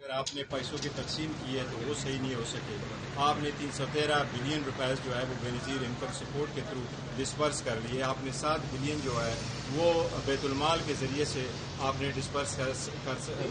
اگر آپ نے پیسوں کی تقسیم کی ہے تو وہ صحیح نہیں ہو سکے. آپ نے 313 بلین روپے جو ہے وہ بینظیر انکم سپورٹ کے تھرو ڈسپرس کر لیے. آپ نے 7 بلین جو ہے وہ بیت المال کے ذریعے سے آپ نے ڈسپرس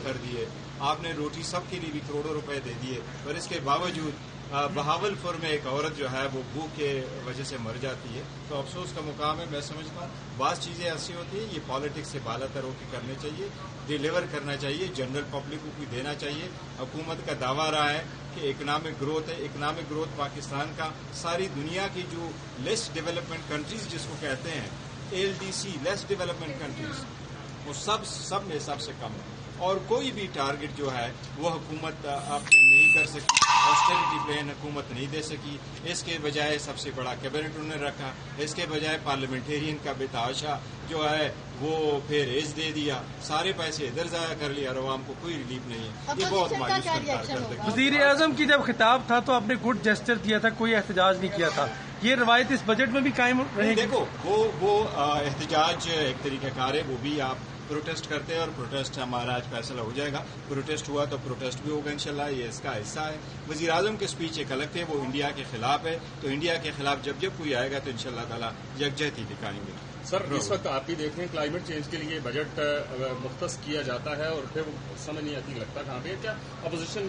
کر دیے. آپ نے روٹی سب کے لیے بھی کروڑوں روپے دے دیے. اور اس کے باوجود بہاول پور میں ایک عورت جو ہے وہ بھوک کے وجہ سے مر جاتی ہے. تو افسوس کا مقام ہے. میں سمجھتا ہوں بعض چیزیں ایسی ہوتی ہیں یہ پالیٹکس سے بالا تر ہو کے کرنے چاہیے, ڈیلیور کرنا چاہیے, جنرل پبلک کو بھی دینا چاہیے. حکومت کا دعویٰ رہا ہے کہ اکنامک گروتھ ہے. اکنامک گروتھ پاکستان کا ساری دنیا کی جو لیس ڈیولپمنٹ کنٹریز جس کو کہتے ہیں LDC لیس ڈیولپمنٹ کنٹریز, وہ سب میں سب سے کم ہے. اور کوئی بھی ٹارگٹ جو ہے وہ حکومت آپ نے نہیں کر سکی. آسٹیریٹی پلان حکومت نہیں دے سکی. اس کے بجائے سب سے بڑا کیبنٹ انہوں نے رکھا. اس کے بجائے پارلیمنٹیرین کا بتحاشا جو ہے وہ پھر ریز دے دیا. سارے پیسے ادھر ضائع کر لیا اور عوام کو کوئی ریلیف نہیں ہے. یہ بہت مایوس کرتا ہے. وزیر اعظم کی جب خطاب تھا تو آپ نے گڈ جسچر دیا تھا, کوئی احتجاج نہیں کیا تھا. یہ روایت اس بجٹ میں بھی قائم رہے گی؟ دیکھو وہ احتجاج ایک طریقہ کار ہے. وہ بھی آپ پروٹیسٹ کرتے ہیں اور پروٹیسٹ ہمارا آج فیصلہ ہو جائے گا. پروٹیسٹ ہوا تو پروٹیسٹ بھی ہوگا انشاءاللہ. یہ اس کا حصہ ہے. وزیر اعظم کے اسپیچ ایک الگ تھے, وہ انڈیا کے خلاف ہے. تو انڈیا کے خلاف جب کوئی آئے گا تو انشاءاللہ تعالی یکجہتی دکھائیں گے. سر اس وقت آپ بھی دیکھ رہے ہیں کلائمیٹ چینج کے لیے بجٹ مختص کیا جاتا ہے اور پھر سمجھ نہیں آتی لگتا کہاں پہ. کیا اپوزیشن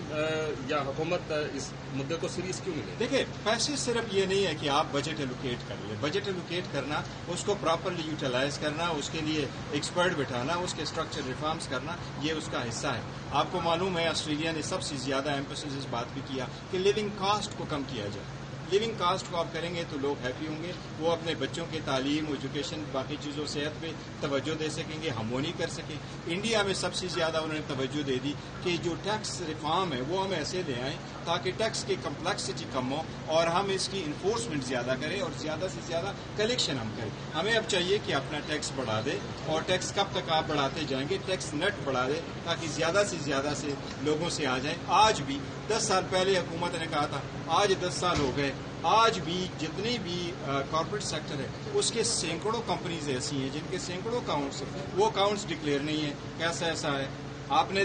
یا حکومت اس مدعے کو سیریس کیوں نہیں لے؟ دیکھیں پیسے صرف یہ نہیں ہے کہ آپ بجٹ ایلوکیٹ کر لیں. بجٹ ایلوکیٹ کرنا, اس کو پراپرلی یوٹیلائز کرنا, اس کے لیے ایکسپرٹ بٹھانا, اس کے اسٹرکچر ریفارمز کرنا, یہ اس کا حصہ ہے. آپ کو معلوم ہے آسٹریلیا نے سب سے زیادہ ایمفسس اس بات پہ کیا کہ لیونگ کاسٹ کو کم کیا جائے. لیونگ کاسٹ کو آپ کریں گے تو لوگ ہیپی ہوں گے. وہ اپنے بچوں کی تعلیم, ایجوکیشن, باقی چیزوں, صحت پہ توجہ دے سکیں گے. ہم وہ نہیں کر سکے. انڈیا میں سب سے زیادہ انہوں نے توجہ دے دی کہ جو ٹیکس ریفارم ہے وہ ہم ایسے لے آئیں تاکہ ٹیکس کی کمپلیکسٹی کم ہو اور ہم اس کی انفورسمنٹ زیادہ کریں اور زیادہ سے زیادہ کلیکشن ہم کریں. ہمیں اب چاہیے کہ اپنا ٹیکس بڑھا دے, اور ٹیکس کب تک آپ بڑھاتے جائیں گے, ٹیکس نیٹ بڑھا دے تاکہ زیادہ سے لوگوں سے آ جائیں. آج بھی 10 سال پہلے حکومت نے کہا تھا, آج 10 سال ہو گئے, آج بھی جتنی بھی کارپوریٹ سیکٹر ہے اس کے سینکڑوں کمپنیز ایسی ہیں جن کے سینکڑوں اکاؤنٹس, وہ اکاؤنٹس ڈکلیئر نہیں ہیں. کیسا ایسا ہے آپ نے